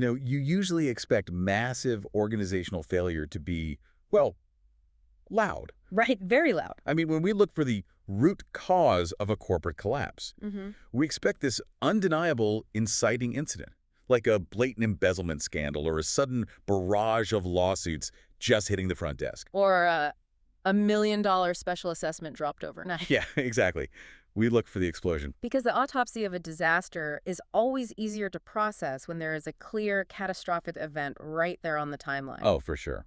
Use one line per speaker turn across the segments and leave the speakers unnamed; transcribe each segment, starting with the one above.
You usually expect massive organizational failure to be, well, loud.
Right, very loud.
I mean, when we look for the root cause of a corporate collapse, we expect this undeniable inciting incident, like a blatant embezzlement scandal or a sudden barrage of lawsuits just hitting the front desk.
Or $1 million special assessment dropped overnight.
Yeah, exactly. We look for the explosion.
Because the autopsy of a disaster is always easier to process when there is a clear, catastrophic event right there on the timeline.
Oh, for sure.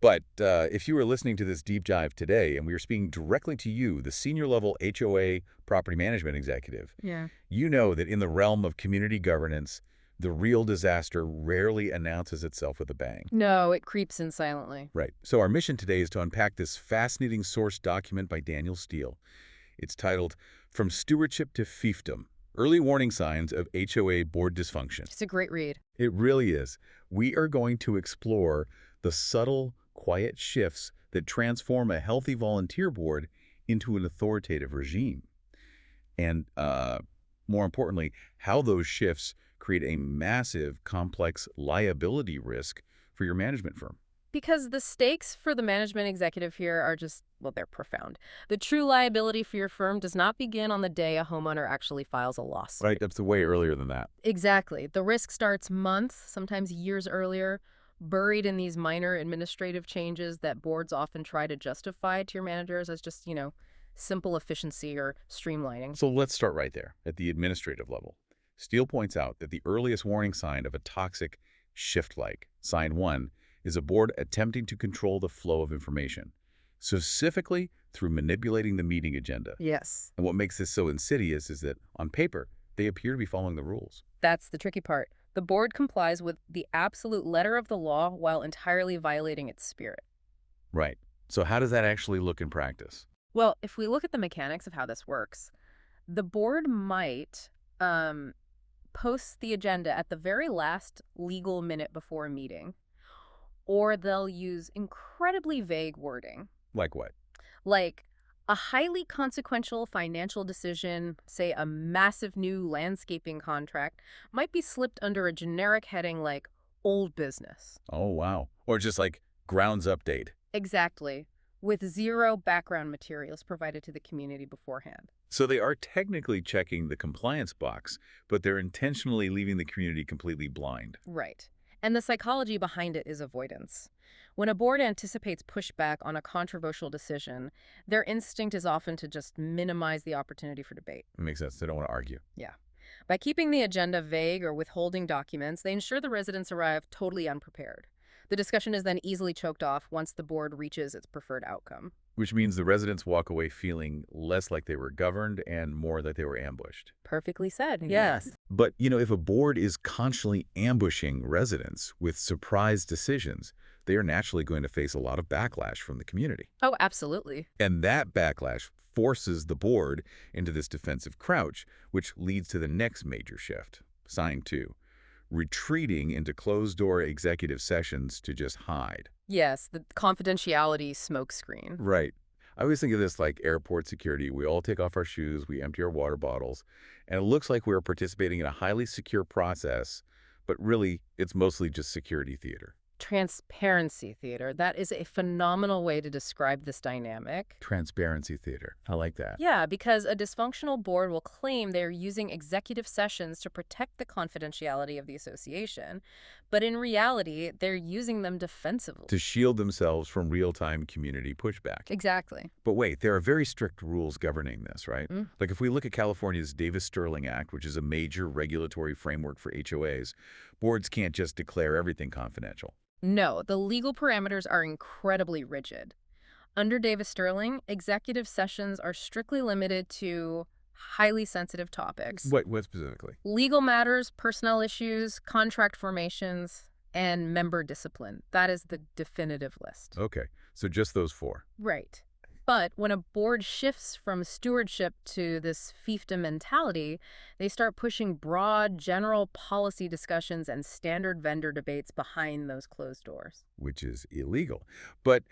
But if you were listening to this deep dive today and we were speaking directly to you, the senior-level HOA property management executive,
Yeah.
you know that in the realm of community governance, the real disaster rarely announces itself with a bang.
No, it creeps in silently.
Right. So our mission today is to unpack this fascinating source document by Daniel Steele. It's titled From Stewardship to Fiefdom, Early Warning Signs of HOA Board Dysfunction.
It's a great read.
It really is. We are going to explore the subtle, quiet shifts that transform a healthy volunteer board into an authoritative regime. And more importantly, how those shifts create a massive, complex liability risk for your management firm.
Because the stakes for the management executive here are just, well, they're profound. The true liability for your firm does not begin on the day a homeowner actually files a lawsuit.
Right, that's way earlier than that.
Exactly. The risk starts months, sometimes years earlier, buried in these minor administrative changes that boards often try to justify to your managers as just, simple efficiency or streamlining.
So let's start right there, at the administrative level. Steele points out that the earliest warning sign of a toxic shift-like, sign 1, is a board attempting to control the flow of information, specifically through manipulating the meeting agenda.
Yes.
And what makes this so insidious is that, on paper, they appear to be following the rules.
That's the tricky part. The board complies with the absolute letter of the law while entirely violating its spirit.
Right. So how does that actually look in practice?
Well, if we look at the mechanics of how this works, the board might post the agenda at the very last legal minute before a meeting, or they'll use incredibly vague wording.
Like what?
Like a highly consequential financial decision, say a massive new landscaping contract, might be slipped under a generic heading like old business.
Oh, wow. Or just like grounds update.
Exactly, with zero background materials provided to the community beforehand.
So they are technically checking the compliance box, but they're intentionally leaving the community completely blind.
Right. And the psychology behind it is avoidance. When a board anticipates pushback on a controversial decision, their instinct is often to just minimize the opportunity for debate.
It makes sense. They don't want to argue.
Yeah. By keeping the agenda vague or withholding documents, they ensure the residents arrive totally unprepared. The discussion is then easily choked off once the board reaches its preferred outcome.
Which means the residents walk away feeling less like they were governed and more like they were ambushed.
Perfectly said. Yes.
But, if a board is constantly ambushing residents with surprise decisions, they are naturally going to face a lot of backlash from the community.
Oh, absolutely.
And that backlash forces the board into this defensive crouch, which leads to the next major shift, sign 2. Retreating into closed-door executive sessions to just hide.
Yes, the confidentiality smokescreen.
Right. I always think of this like airport security. We all take off our shoes, we empty our water bottles, and it looks like we're participating in a highly secure process, but really, it's mostly just security theater.
Transparency theater. That is a phenomenal way to describe this dynamic.
Transparency theater. I like that.
Yeah, because a dysfunctional board will claim they're using executive sessions to protect the confidentiality of the association, but in reality, they're using them defensively.
To shield themselves from real-time community pushback.
Exactly.
But wait, there are very strict rules governing this, right? Like if we look at California's Davis-Stirling Act, which is a major regulatory framework for HOAs, boards can't just declare everything confidential.
No, the legal parameters are incredibly rigid. Under Davis-Stirling, executive sessions are strictly limited to highly sensitive topics.
What specifically?
Legal matters, personnel issues, contract formations, and member discipline. That is the definitive list.
Okay, so just those 4.
Right. But when a board shifts from stewardship to this fiefdom mentality, they start pushing broad, general policy discussions and standard vendor debates behind those closed doors.
Which is illegal. But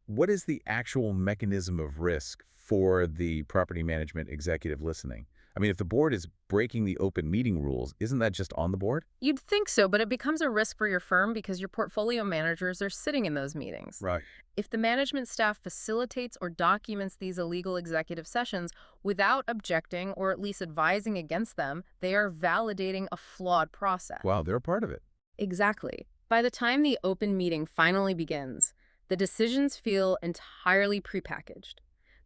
what is the actual mechanism of risk for the property management executive listening? I mean, if the board is breaking the open meeting rules, isn't that just on the board?
You'd think so, but it becomes a risk for your firm because your portfolio managers are sitting in those meetings.
Right.
If the management staff facilitates or documents these illegal executive sessions without objecting or at least advising against them, they are validating a flawed process.
Wow, they're a part of it.
Exactly. By the time the open meeting finally begins, the decisions feel entirely prepackaged.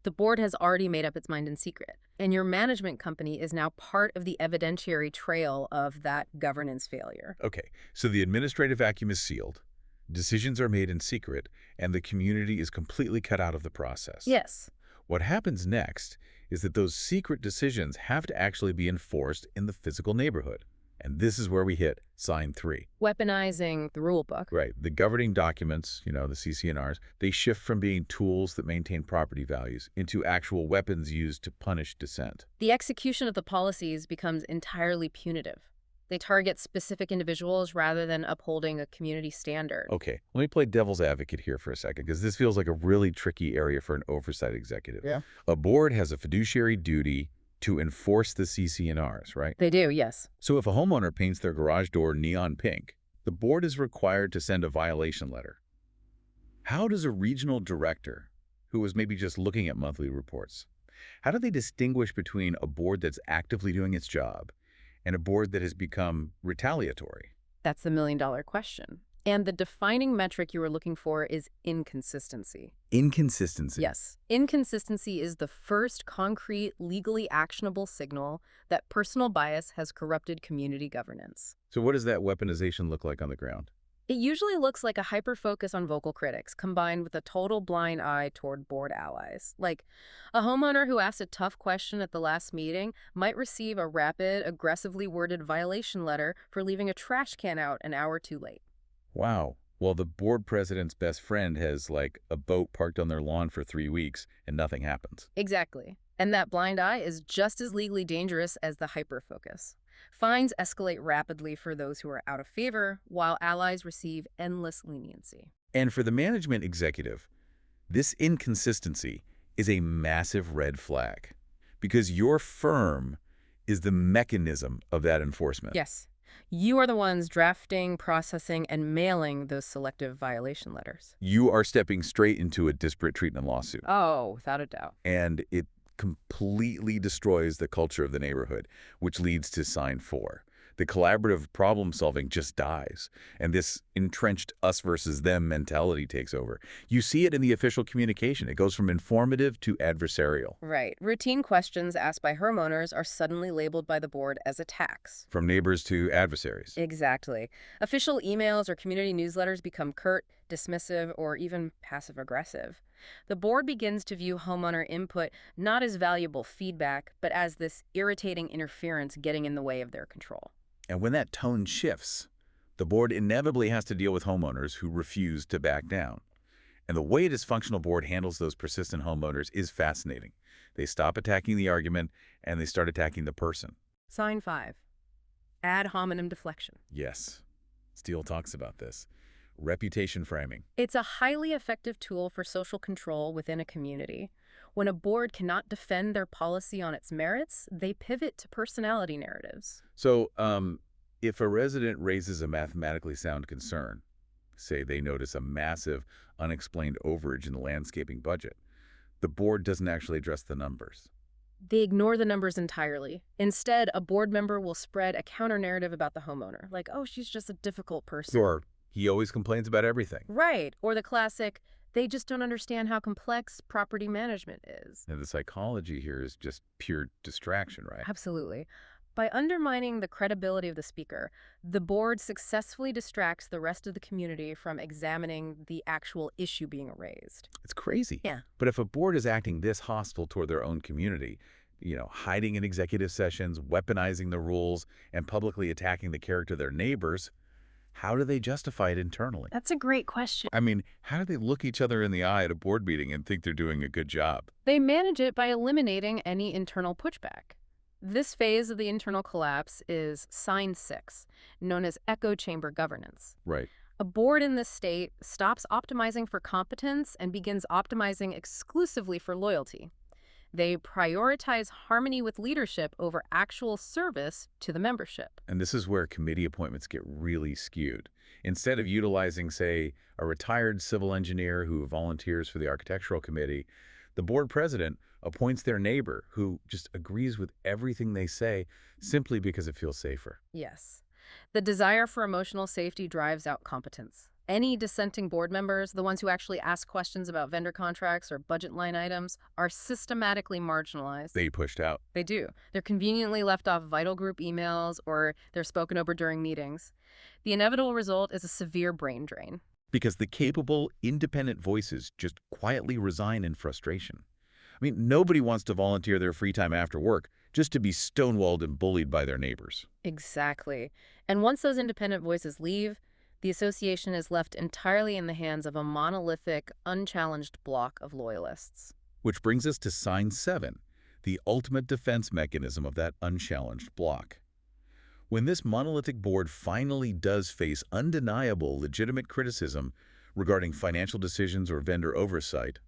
The board has already made up its mind in secret, and your management company is now part of the evidentiary trail of that governance failure.
Okay, so the administrative vacuum is sealed, decisions are made in secret, and the community is completely cut out of the process.
Yes.
What happens next is that those secret decisions have to actually be enforced in the physical neighborhood. And this is where we hit sign 3.
Weaponizing the rule book.
Right. The governing documents, the CC&Rs, they shift from being tools that maintain property values into actual weapons used to punish dissent.
The execution of the policies becomes entirely punitive. They target specific individuals rather than upholding a community standard.
Okay, let me play devil's advocate here for a second, because this feels like a really tricky area for an oversight executive.
Yeah.
A board has a fiduciary duty to enforce the CC&Rs, right?
They do, yes.
So if a homeowner paints their garage door neon pink, the board is required to send a violation letter. How does a regional director, who was maybe just looking at monthly reports, how do they distinguish between a board that's actively doing its job and a board that has become retaliatory?
That's the million-dollar question. And the defining metric you were looking for is inconsistency.
Inconsistency.
Yes. Inconsistency is the first concrete, legally actionable signal that personal bias has corrupted community governance.
So what does that weaponization look like on the ground?
It usually looks like a hyper-focus on vocal critics combined with a total blind eye toward board allies. Like, a homeowner who asks a tough question at the last meeting might receive a rapid, aggressively worded violation letter for leaving a trash can out an hour too late.
Wow. Well, the board president's best friend has, like, a boat parked on their lawn for 3 weeks and nothing happens.
Exactly. And that blind eye is just as legally dangerous as the hyper-focus. Fines escalate rapidly for those who are out of favor, while allies receive endless leniency.
And for the management executive, this inconsistency is a massive red flag because your firm is the mechanism of that enforcement.
Yes. You are the ones drafting, processing, and mailing those selective violation letters.
You are stepping straight into a disparate treatment lawsuit.
Oh, without a doubt.
And it completely destroys the culture of the neighborhood, which leads to sign 4. The collaborative problem solving just dies, and this entrenched us versus them mentality takes over. You see it in the official communication. It goes from informative to adversarial.
Right. Routine questions asked by homeowners are suddenly labeled by the board as attacks.
From neighbors to adversaries.
Exactly. Official emails or community newsletters become curt, dismissive, or even passive-aggressive. The board begins to view homeowner input not as valuable feedback, but as this irritating interference getting in the way of their control.
And when that tone shifts, the board inevitably has to deal with homeowners who refuse to back down. And the way a dysfunctional board handles those persistent homeowners is fascinating. They stop attacking the argument, and they start attacking the person.
Sign 5. Ad hominem deflection.
Yes, Steele talks about this. Reputation framing.
It's a highly effective tool for social control within a community. When a board cannot defend their policy on its merits, they pivot to personality narratives.
So, if a resident raises a mathematically sound concern, say they notice a massive, unexplained overage in the landscaping budget, the board doesn't actually address the numbers.
They ignore the numbers entirely. Instead, a board member will spread a counter-narrative about the homeowner, like, oh, she's just a difficult person.
Or he always complains about everything.
Right. Or the classic, they just don't understand how complex property management is.
And the psychology here is just pure distraction, right?
Absolutely. By undermining the credibility of the speaker, the board successfully distracts the rest of the community from examining the actual issue being raised.
It's crazy.
Yeah.
But if a board is acting this hostile toward their own community, hiding in executive sessions, weaponizing the rules, and publicly attacking the character of their neighbors, how do they justify it internally?
That's a great question.
I mean, how do they look each other in the eye at a board meeting and think they're doing a good job?
They manage it by eliminating any internal pushback. This phase of the internal collapse is sign 6, known as echo chamber governance.
Right.
A board in this state stops optimizing for competence and begins optimizing exclusively for loyalty. They prioritize harmony with leadership over actual service to the membership.
And this is where committee appointments get really skewed. Instead of utilizing, say, a retired civil engineer who volunteers for the architectural committee, the board president appoints their neighbor who just agrees with everything they say simply because it feels safer.
Yes. The desire for emotional safety drives out competence. Any dissenting board members, the ones who actually ask questions about vendor contracts or budget line items, are systematically marginalized.
They pushed out.
They do. They're conveniently left off vital group emails or they're spoken over during meetings. The inevitable result is a severe brain drain.
Because the capable, independent voices just quietly resign in frustration. I mean, nobody wants to volunteer their free time after work just to be stonewalled and bullied by their neighbors.
Exactly. And once those independent voices leave, the association is left entirely in the hands of a monolithic, unchallenged block of loyalists.
Which brings us to sign 7, the ultimate defense mechanism of that unchallenged block. When this monolithic board finally does face undeniable legitimate criticism regarding financial decisions or vendor oversight,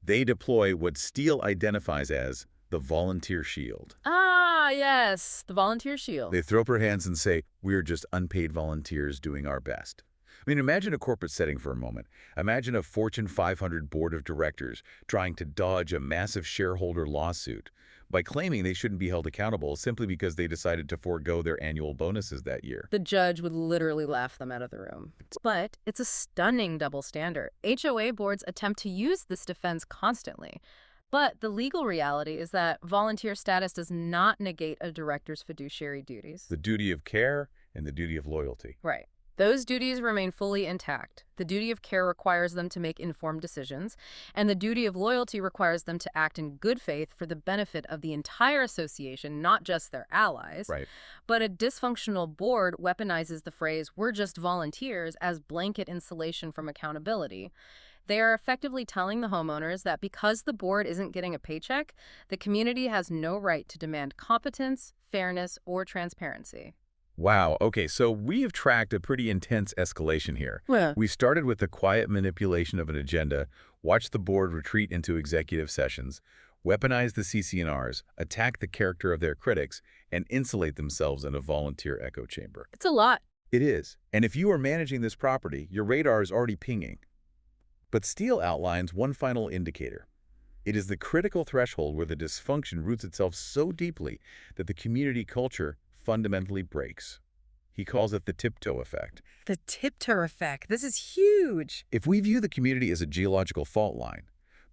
they deploy what Steele identifies as the volunteer shield.
Ah, yes, the volunteer shield.
They throw up their hands and say, we're just unpaid volunteers doing our best. I mean, imagine a corporate setting for a moment. Imagine a Fortune 500 board of directors trying to dodge a massive shareholder lawsuit by claiming they shouldn't be held accountable simply because they decided to forego their annual bonuses that year.
The judge would literally laugh them out of the room. But it's a stunning double standard. HOA boards attempt to use this defense constantly. But the legal reality is that volunteer status does not negate a director's fiduciary duties.
The duty of care and the duty of loyalty.
Right. Those duties remain fully intact. The duty of care requires them to make informed decisions, and the duty of loyalty requires them to act in good faith for the benefit of the entire association, not just their allies.
Right.
But a dysfunctional board weaponizes the phrase, "we're just volunteers," as blanket insulation from accountability. They are effectively telling the homeowners that because the board isn't getting a paycheck, the community has no right to demand competence, fairness, or transparency.
Wow. Okay, so we have tracked a pretty intense escalation here.
Well,
We started with the quiet manipulation of an agenda, watched the board retreat into executive sessions, weaponize the CC&Rs, attack the character of their critics, and insulate themselves in a volunteer echo chamber.
it's a lot.
It is. And if you are managing this property, your radar is already pinging. But Steele outlines one final indicator. It is the critical threshold where the dysfunction roots itself so deeply that the community culture fundamentally breaks. He calls it the tiptoe effect.
The tiptoe effect. This is huge.
If we view the community as a geological fault line,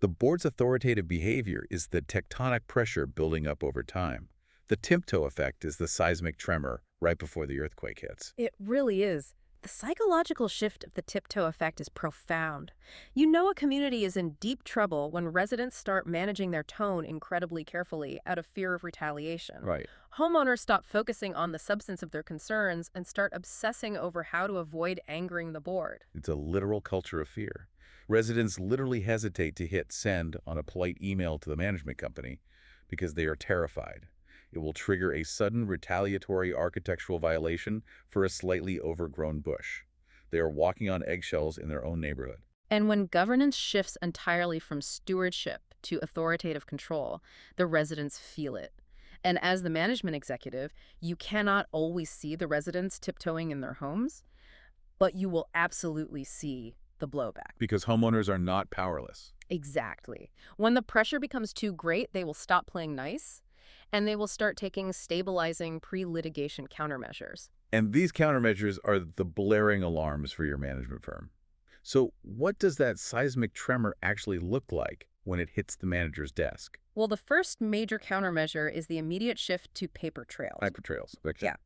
the board's authoritative behavior is the tectonic pressure building up over time. The tiptoe effect is the seismic tremor right before the earthquake hits.
It really is. The psychological shift of the tiptoe effect is profound. You know a community is in deep trouble when residents start managing their tone incredibly carefully out of fear of retaliation.
Right.
Homeowners stop focusing on the substance of their concerns and start obsessing over how to avoid angering the board.
It's a literal culture of fear. Residents literally hesitate to hit send on a polite email to the management company because they are terrified. It will trigger a sudden retaliatory architectural violation for a slightly overgrown bush. They are walking on eggshells in their own neighborhood.
And when governance shifts entirely from stewardship to authoritative control, the residents feel it. And as the management executive, you cannot always see the residents tiptoeing in their homes, but you will absolutely see the blowback.
Because homeowners are not powerless.
Exactly. When the pressure becomes too great, they will stop playing nice, and they will start taking stabilizing pre-litigation countermeasures.
And these countermeasures are the blaring alarms for your management firm. So what does that seismic tremor actually look like when it hits the manager's desk?
Well, the first major countermeasure is the immediate shift to paper trails.
Paper trails. Okay.
Yeah.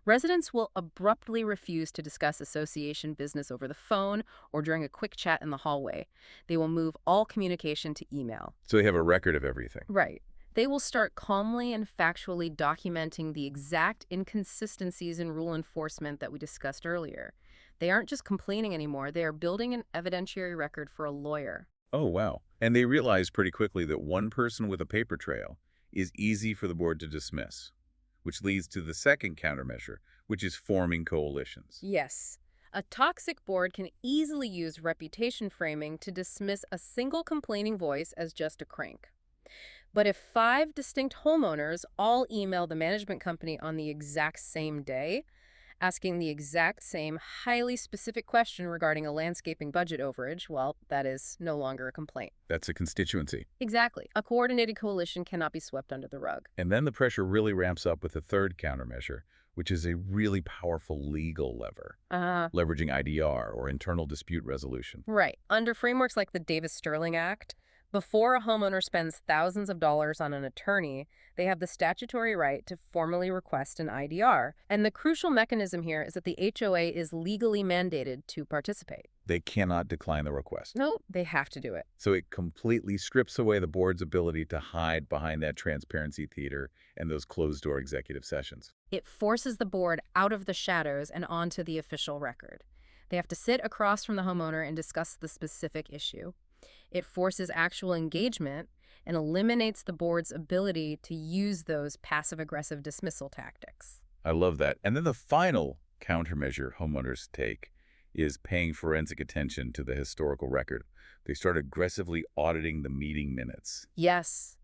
Residents will abruptly refuse to discuss association business over the phone or during a quick chat in the hallway. They will move all communication to email.
So they have a record of everything.
Right. They will start calmly and factually documenting the exact inconsistencies in rule enforcement that we discussed earlier. They aren't just complaining anymore. They are building an evidentiary record for a lawyer.
Oh, wow. And they realize pretty quickly that one person with a paper trail is easy for the board to dismiss, which leads to the second countermeasure, which is forming coalitions.
Yes. A toxic board can easily use reputation framing to dismiss a single complaining voice as just a crank. But if 5 distinct homeowners all email the management company on the exact same day, asking the exact same highly specific question regarding a landscaping budget overage, well, that is no longer a complaint.
That's a constituency.
Exactly. A coordinated coalition cannot be swept under the rug.
And then the pressure really ramps up with the third countermeasure, which is a really powerful legal lever, leveraging IDR, or internal dispute resolution.
Right. Under frameworks like the Davis-Stirling Act, before a homeowner spends thousands of dollars on an attorney, they have the statutory right to formally request an IDR. And the crucial mechanism here is that the HOA is legally mandated to participate.
They cannot decline the request.
No, they have to do it.
So it completely strips away the board's ability to hide behind that transparency theater and those closed-door executive sessions.
It forces the board out of the shadows and onto the official record. They have to sit across from the homeowner and discuss the specific issue. It forces actual engagement and eliminates the board's ability to use those passive-aggressive dismissal tactics.
I love that. And then the final countermeasure homeowners take is paying forensic attention to the historical record. They start aggressively auditing the meeting minutes.
Yes,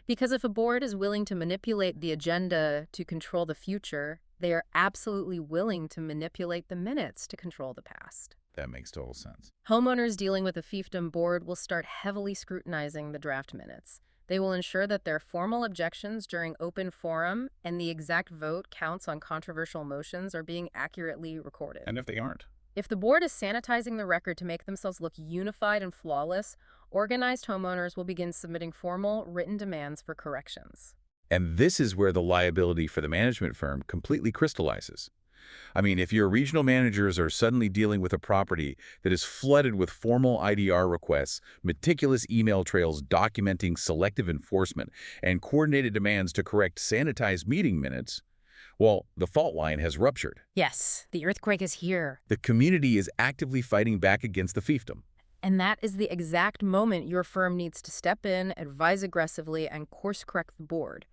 because if a board is willing to manipulate the agenda to control the future, they are absolutely willing to manipulate the minutes to control the past.
That makes total sense.
Homeowners dealing with a fiefdom board will start heavily scrutinizing the draft minutes. They will ensure that their formal objections during open forum and the exact vote counts on controversial motions are being accurately recorded.
And if they aren't?
If the board is sanitizing the record to make themselves look unified and flawless, organized homeowners will begin submitting formal, written demands for corrections.
And this is where the liability for the management firm completely crystallizes. I mean, if your regional managers are suddenly dealing with a property that is flooded with formal IDR requests, meticulous email trails documenting selective enforcement, and coordinated demands to correct sanitized meeting minutes, well, the fault line has ruptured.
Yes, the earthquake is here.
The community is actively fighting back against the fiefdom.
And that is the exact moment your firm needs to step in, advise aggressively, and course-correct the board.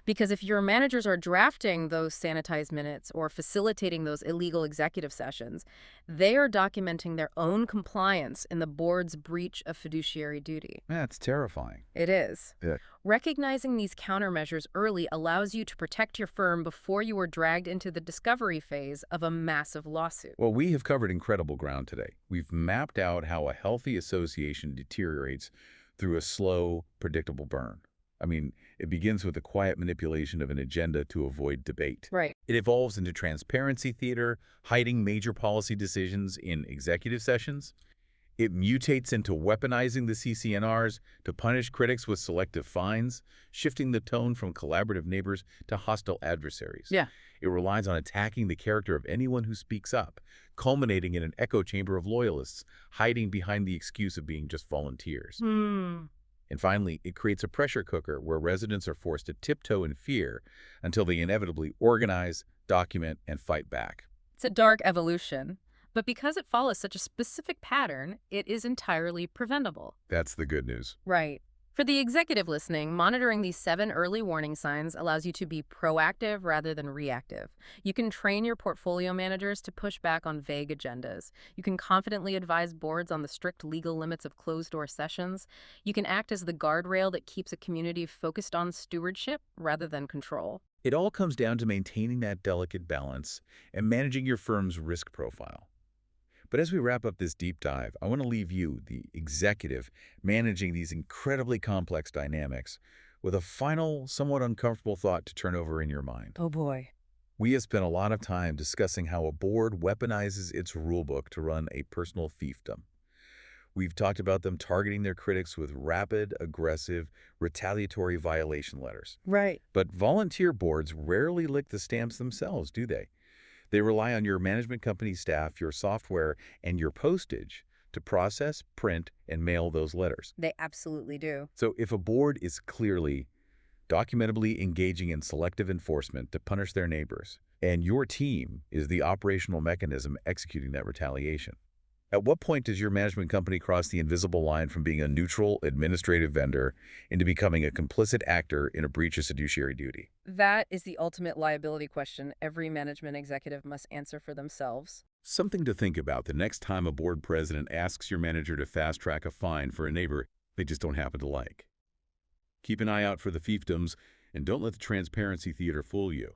Because if your managers are drafting those sanitized minutes or facilitating those illegal executive sessions, they are documenting their own compliance in the board's breach of fiduciary duty.
That's terrifying.
It is.
Yeah.
Recognizing these countermeasures early allows you to protect your firm before you are dragged into the discovery phase of a massive lawsuit.
Well, we have covered incredible ground today. We've mapped out how a healthy association deteriorates through a slow, predictable burn. I mean, it begins with the quiet manipulation of an agenda to avoid debate.
Right.
It evolves into transparency theater, hiding major policy decisions in executive sessions. It mutates into weaponizing the CC&Rs to punish critics with selective fines, shifting the tone from collaborative neighbors to hostile adversaries.
Yeah.
It relies on attacking the character of anyone who speaks up, culminating in an echo chamber of loyalists, hiding behind the excuse of being just volunteers. And finally, it creates a pressure cooker where residents are forced to tiptoe in fear until they inevitably organize, document, and fight back.
It's a dark evolution, but because it follows such a specific pattern, it is entirely preventable.
That's the good news.
Right. For the executive listening, monitoring these 7 early warning signs allows you to be proactive rather than reactive. You can train your portfolio managers to push back on vague agendas. You can confidently advise boards on the strict legal limits of closed-door sessions. You can act as the guardrail that keeps a community focused on stewardship rather than control.
It all comes down to maintaining that delicate balance and managing your firm's risk profile. But as we wrap up this deep dive, I want to leave you, the executive, managing these incredibly complex dynamics, with a final, somewhat uncomfortable thought to turn over in your mind.
Oh boy.
We have spent a lot of time discussing how a board weaponizes its rulebook to run a personal fiefdom. We've talked about them targeting their critics with rapid, aggressive, retaliatory violation letters.
Right.
But volunteer boards rarely lick the stamps themselves, do they? They rely on your management company staff, your software, and your postage to process, print, and mail those letters.
They absolutely do.
So if a board is clearly, documentably engaging in selective enforcement to punish their neighbors, and your team is the operational mechanism executing that retaliation, at what point does your management company cross the invisible line from being a neutral administrative vendor into becoming a complicit actor in a breach of fiduciary duty?
That is the ultimate liability question every management executive must answer for themselves.
Something to think about the next time a board president asks your manager to fast-track a fine for a neighbor they just don't happen to like. Keep an eye out for the fiefdoms, and don't let the transparency theater fool you.